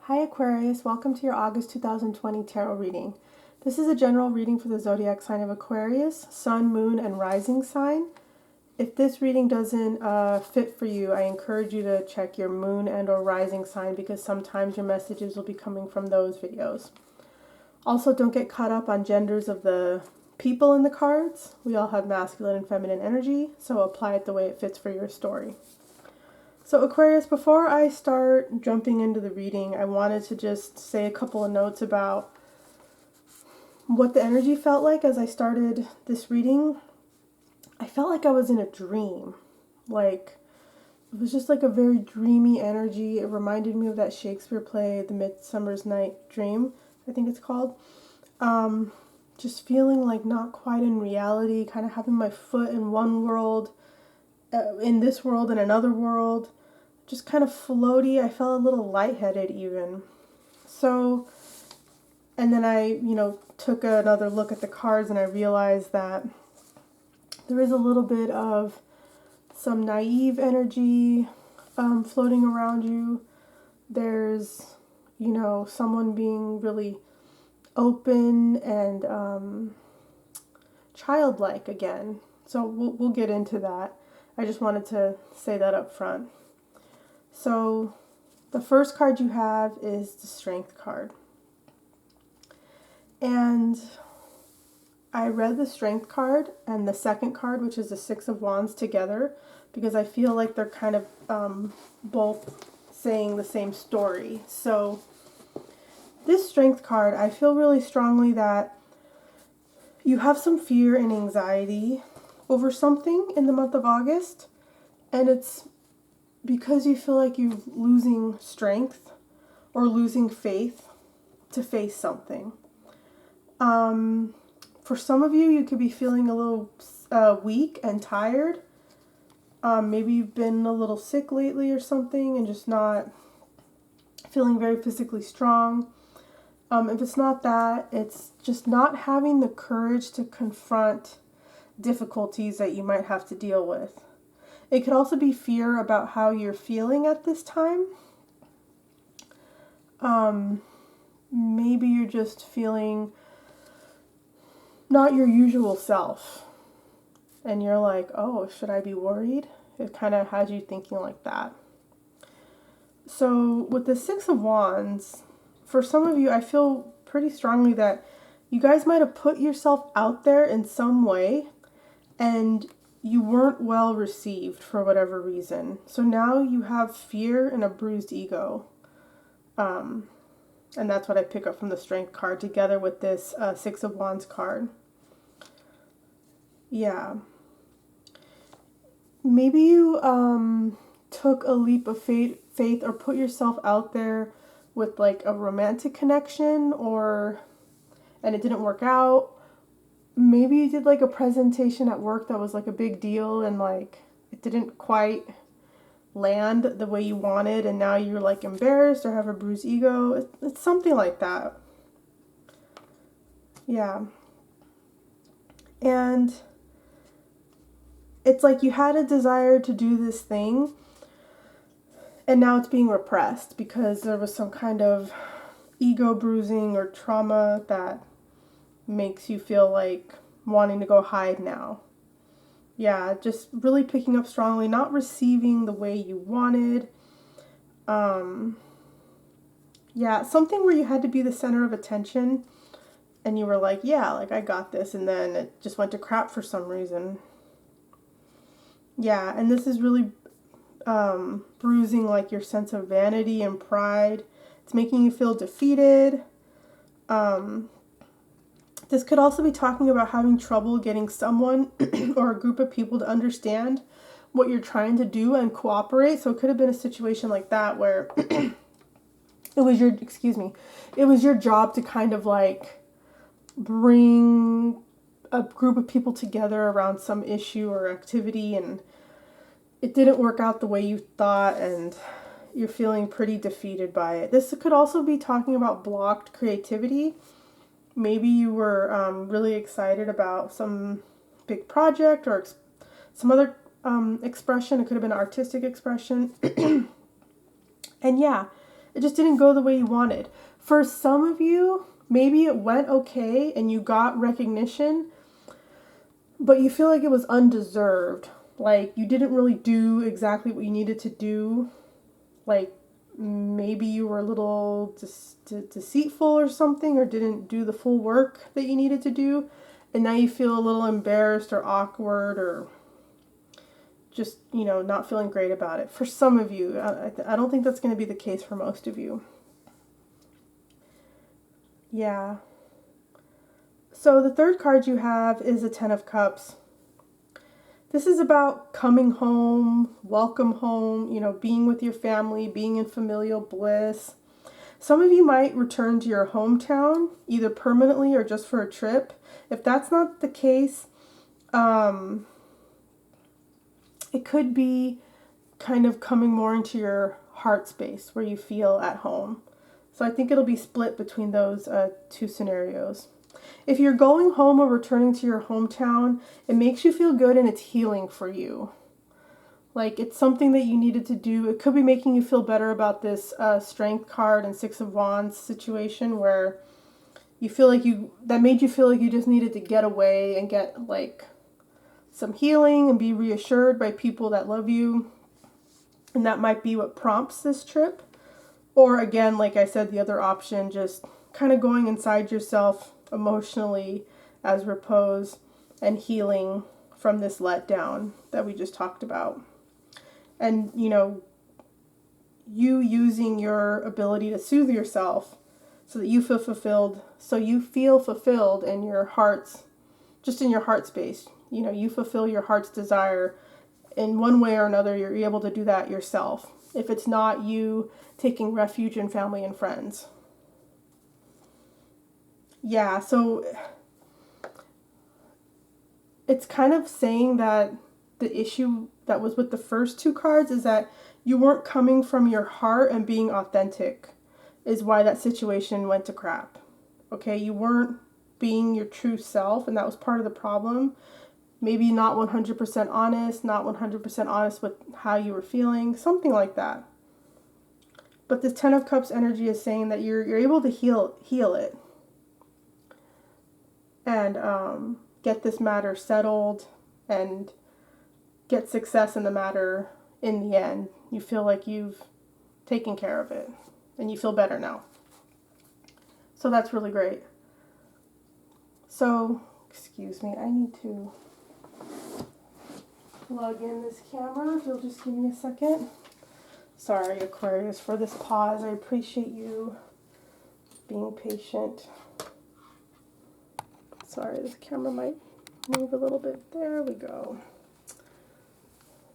Hi Aquarius, welcome to your August 2020 tarot reading. This is a general reading for the zodiac sign of Aquarius, sun, moon, and rising sign. If this reading doesn't fit for you, I encourage you to check your moon and or rising sign because sometimes your messages will be coming from those videos. Also, don't get caught up on genders of the people in the cards. We all have masculine and feminine energy, so apply it the way it fits for your story. So Aquarius, before I start jumping into the reading, I wanted to just say a couple of notes about what the energy felt like as I started this reading. I felt like I was in a dream. It was just like a very dreamy energy. It reminded me of that Shakespeare play, The Midsummer's Night Dream, I think it's called. Just feeling like not quite in reality, kind of having my foot in one world, in this world and another world. Just kind of floaty. I felt a little lightheaded even. So, and then I, took another look at the cards and I realized that there is a little bit of some naive energy floating around you. There's, someone being really open and childlike again. So we'll get into that. I just wanted to say that up front. So the first card you have is the Strength card. And I read the Strength card and the second card, which is the Six of Wands, together because I feel like they're kind of both saying the same story. So this Strength card, I feel really strongly that you have some fear and anxiety over something in the month of August, and it's because you feel like you're losing strength or losing faith to face something. For some of you, you could be feeling a little weak and tired. Maybe you've been a little sick lately or something and just not feeling very physically strong. If it's not that, it's just not having the courage to confront difficulties that you might have to deal with. It could also be fear about how you're feeling at this time. Maybe you're just feeling not your usual self. And you're like, oh, should I be worried? It kind of has you thinking like that. So with the Six of Wands, for some of you, I feel pretty strongly that you guys might have put yourself out there in some way and you weren't well received for whatever reason. So now you have fear and a bruised ego. And that's what I pick up from the Strength card together with this Six of Wands card. Yeah. Maybe you took a leap of faith or put yourself out there with like a romantic connection and it didn't work out. Maybe you did like a presentation at work that was like a big deal and like it didn't quite land the way you wanted and now you're like embarrassed or have a bruised ego. It's something like that. Yeah. And it's like you had a desire to do this thing and now it's being repressed because there was some kind of ego bruising or trauma that makes you feel like wanting to go hide now. Yeah, just really picking up strongly, not receiving the way you wanted. Yeah, something where you had to be the center of attention and you were like, yeah, like I got this, and then it just went to crap for some reason. Yeah, and this is really bruising like your sense of vanity and pride. It's making you feel defeated. This could also be talking about having trouble getting someone or a group of people to understand what you're trying to do and cooperate. So it could have been a situation like that where it was your job to kind of like bring a group of people together around some issue or activity, and it didn't work out the way you thought and you're feeling pretty defeated by it. This could also be talking about blocked creativity. Maybe you were really excited about some big project or some other expression. It could have been artistic expression. And yeah, It just didn't go the way you wanted. For some of you, maybe it went okay and you got recognition, but you feel like it was undeserved. Like you didn't really do exactly what you needed to do. Like maybe you were a little deceitful or something, or didn't do the full work that you needed to do. And now you feel a little embarrassed or awkward or just, not feeling great about it. For some of you, I don't think that's going to be the case for most of you. Yeah. So the third card you have is a Ten of Cups. This is about coming home, welcome home, being with your family, being in familial bliss. Some of you might return to your hometown, either permanently or just for a trip. If that's not the case, it could be kind of coming more into your heart space where you feel at home. So I think it'll be split between those two scenarios. If you're going home or returning to your hometown, it makes you feel good and it's healing for you. Like it's something that you needed to do. It could be making you feel better about this Strength card and Six of Wands situation where you feel like that made you feel like you just needed to get away and get like some healing and be reassured by people that love you. And that might be what prompts this trip. Or again, like I said, the other option, just kind of going inside yourself emotionally as repose and healing from this letdown that we just talked about. And, you using your ability to soothe yourself so that you feel fulfilled. So you feel fulfilled in your heart's, just in your heart space. You fulfill your heart's desire in one way or another. You're able to do that yourself. If it's not you taking refuge in family and friends. Yeah, so it's kind of saying that the issue that was with the first two cards is that you weren't coming from your heart and being authentic is why that situation went to crap. Okay, you weren't being your true self, and that was part of the problem. Maybe not 100% honest, not 100% honest with how you were feeling, something like that. But this Ten of Cups energy is saying that you're able to heal it. And get this matter settled and get success in the matter in the end. You feel like you've taken care of it and you feel better now. So that's really great. So, excuse me, I need to plug in this camera. If you'll just give me a second. Sorry, Aquarius, for this pause. I appreciate you being patient. Sorry, this camera might move a little bit. There we go.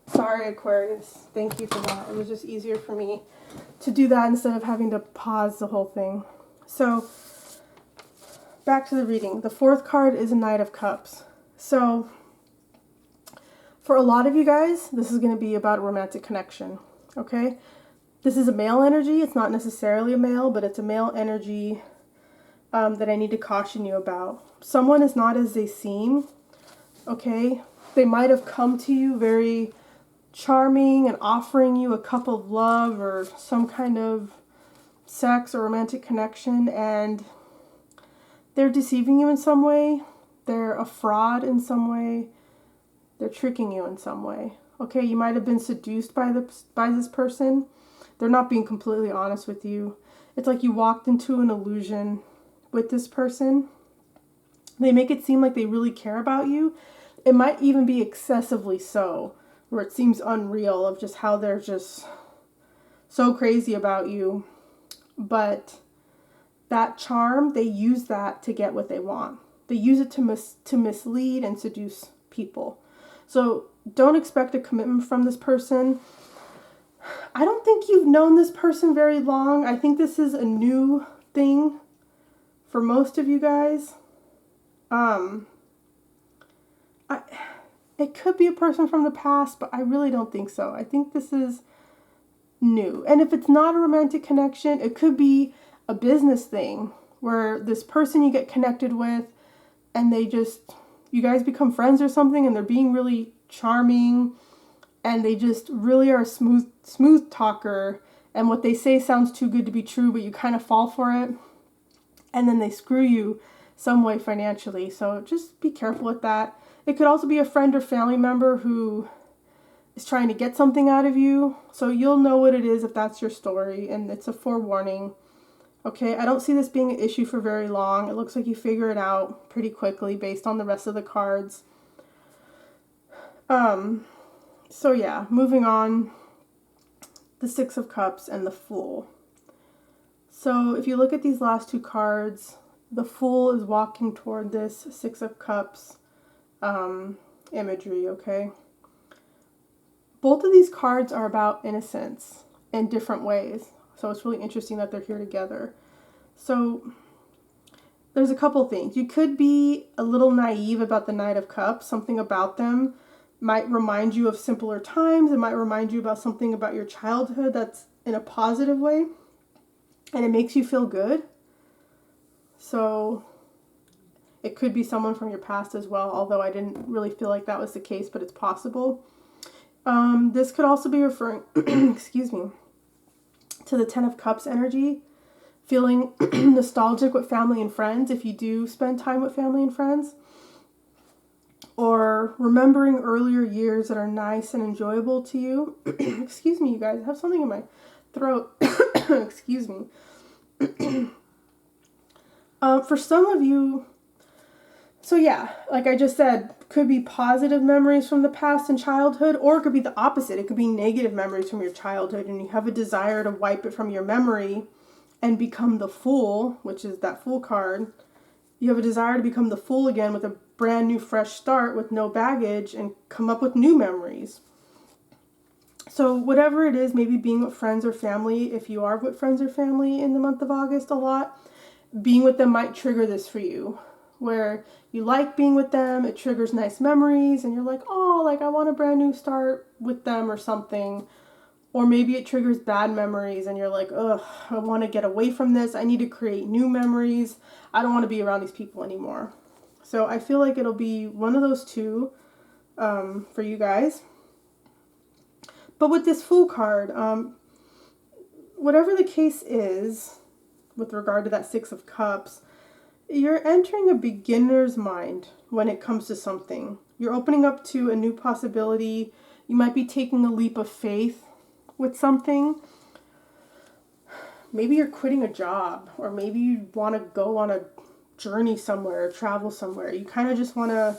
Sorry, Aquarius. Thank you for that. It was just easier for me to do that instead of having to pause the whole thing. So, back to the reading. The fourth card is a Knight of Cups. So, for a lot of you guys, this is going to be about a romantic connection. Okay? This is a male energy. It's not necessarily a male, but it's a male energy that I need to caution you about. Someone is not as they seem, okay? They might have come to you very charming and offering you a cup of love or some kind of sex or romantic connection, and they're deceiving you in some way. They're a fraud in some way. They're tricking you in some way. Okay, you might have been seduced by this person. They're not being completely honest with you. It's like you walked into an illusion with this person. They make it seem like they really care about you. It might even be excessively so, where it seems unreal of just how they're just so crazy about you. But that charm, they use that to get what they want. They use it to mislead and seduce people. So don't expect a commitment from this person. I don't think you've known this person very long. I think this is a new thing for most of you guys. It could be a person from the past, but I really don't think so. I think this is new. And if it's not a romantic connection, it could be a business thing where this person you get connected with and you guys become friends or something, and they're being really charming and they just really are a smooth talker, and what they say sounds too good to be true, but you kind of fall for it, and then they screw you some way financially. So just be careful with that. It could also be a friend or family member who is trying to get something out of you. So you'll know what it is if that's your story, and it's a forewarning. Okay, I don't see this being an issue for very long. It looks like you figure it out pretty quickly based on the rest of the cards. So yeah, moving on. The Six of Cups and the Fool. So if you look at these last two cards, the Fool is walking toward this Six of Cups imagery, okay? Both of these cards are about innocence in different ways. So it's really interesting that they're here together. So there's a couple things. You could be a little naive about the Knight of Cups. Something about them might remind you of simpler times. It might remind you about something about your childhood that's in a positive way. And it makes you feel good. So it could be someone from your past as well, although I didn't really feel like that was the case, but it's possible. This could also be referring, excuse me, to the Ten of Cups energy, feeling nostalgic with family and friends if you do spend time with family and friends, or remembering earlier years that are nice and enjoyable to you. Excuse me, you guys, I have something in my throat. Excuse me. For some of you, so yeah, like I just said, could be positive memories from the past and childhood, or it could be the opposite. It could be negative memories from your childhood, and you have a desire to wipe it from your memory and become the Fool, which is that Fool card. You have a desire to become the Fool again with a brand new fresh start with no baggage and come up with new memories. So whatever it is, maybe being with friends or family, if you are with friends or family in the month of August a lot, being with them might trigger this for you, where you like being with them, it triggers nice memories, and you're like, oh, like I want a brand new start with them or something. Or maybe it triggers bad memories and you're like, ugh, I want to get away from this. I need to create new memories. I don't want to be around these people anymore. So I feel like it'll be one of those two for you guys. But with this Fool card, whatever the case is with regard to that Six of Cups, you're entering a beginner's mind when it comes to something. You're opening up to a new possibility. You might be taking a leap of faith with something. Maybe you're quitting a job, or maybe you want to go on a journey somewhere, or travel somewhere. You kind of just want to,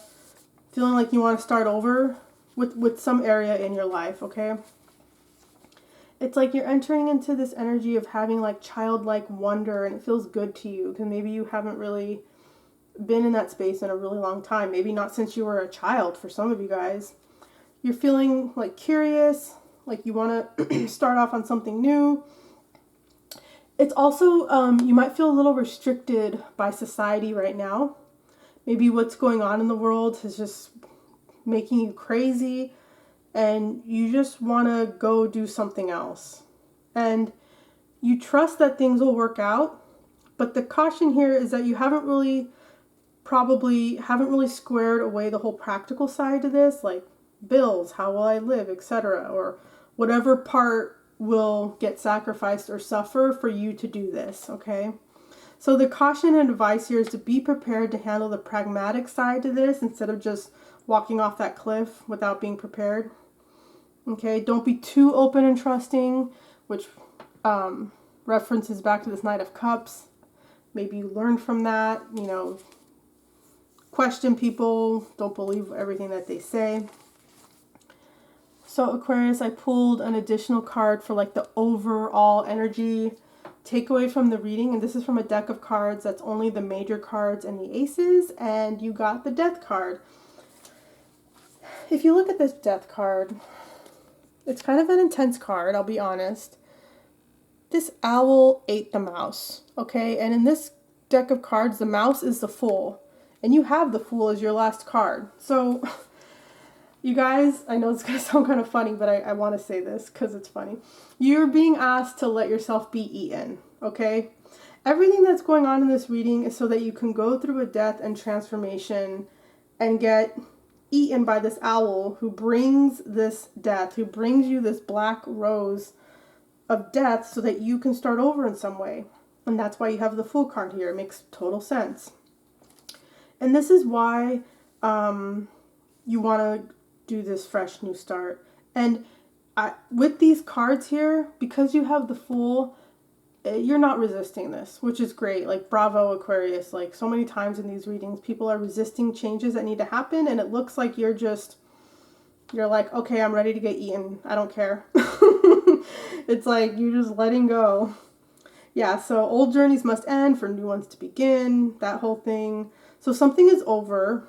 feeling like you want to start over with some area in your life, okay? It's like you're entering into this energy of having like childlike wonder, and it feels good to you because maybe you haven't really been in that space in a really long time. Maybe not since you were a child for some of you guys. You're feeling like curious, like you want to start off on something new. It's also, you might feel a little restricted by society right now. Maybe what's going on in the world is just making you crazy, and you just want to go do something else. And you trust that things will work out, but the caution here is that you haven't really squared away the whole practical side to this, like bills, how will I live, etc., or whatever part will get sacrificed or suffer for you to do this, okay? So the caution and advice here is to be prepared to handle the pragmatic side to this instead of just walking off that cliff without being prepared. Okay, don't be too open and trusting, which references back to this Knight of Cups. Maybe you learn from that, question people, don't believe everything that they say. So Aquarius, I pulled an additional card for like the overall energy takeaway from the reading, and this is from a deck of cards that's only the major cards and the aces, and you got the Death card. If you look at this Death card, it's kind of an intense card, I'll be honest. This owl ate the mouse, okay? And in this deck of cards, the mouse is the Fool, and you have the Fool as your last card. So you guys, I know it's going to sound kind of funny, but I want to say this because it's funny. You're being asked to let yourself be eaten, okay? Everything that's going on in this reading is so that you can go through a death and transformation and get eaten by this owl who brings this death, who brings you this black rose of death so that you can start over in some way. And that's why you have the Fool card here. It makes total sense. And this is why you want to do this fresh new start. And with these cards here, because you have the Fool, you're not resisting this, which is great. Like, bravo, Aquarius. Like, so many times in these readings, people are resisting changes that need to happen, and it looks like you're like, okay, I'm ready to get eaten. I don't care. It's like you're just letting go. Yeah, so old journeys must end for new ones to begin, that whole thing. So something is over,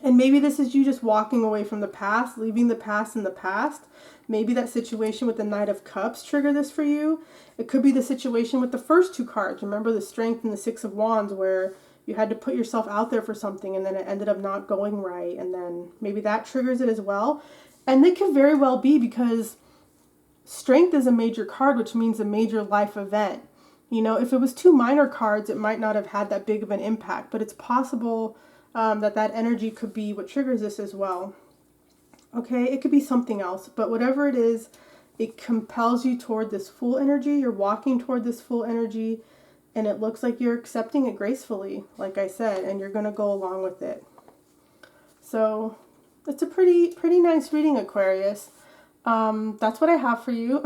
and maybe this is you just walking away from the past, leaving the past in the past. Maybe that situation with the Knight of Cups triggered this for you. It could be the situation with the first two cards. Remember the Strength and the Six of Wands, where you had to put yourself out there for something and then it ended up not going right, and then maybe that triggers it as well. And it could very well be because Strength is a major card, which means a major life event. You know, if it was two minor cards, it might not have had that big of an impact, but it's possible that energy could be what triggers this as well. Okay, it could be something else, but whatever it is, it compels you toward this Fool energy. You're walking toward this Fool energy, and it looks like you're accepting it gracefully, like I said, and you're going to go along with it. So it's a pretty nice reading, Aquarius. That's what I have for you.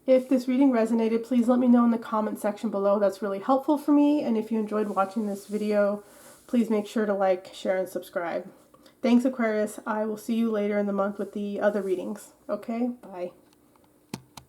If this reading resonated, please let me know in the comment section below. That's really helpful for me. And if you enjoyed watching this video, please make sure to like, share, and subscribe. Thanks, Aquarius. I will see you later in the month with the other readings. Okay, bye.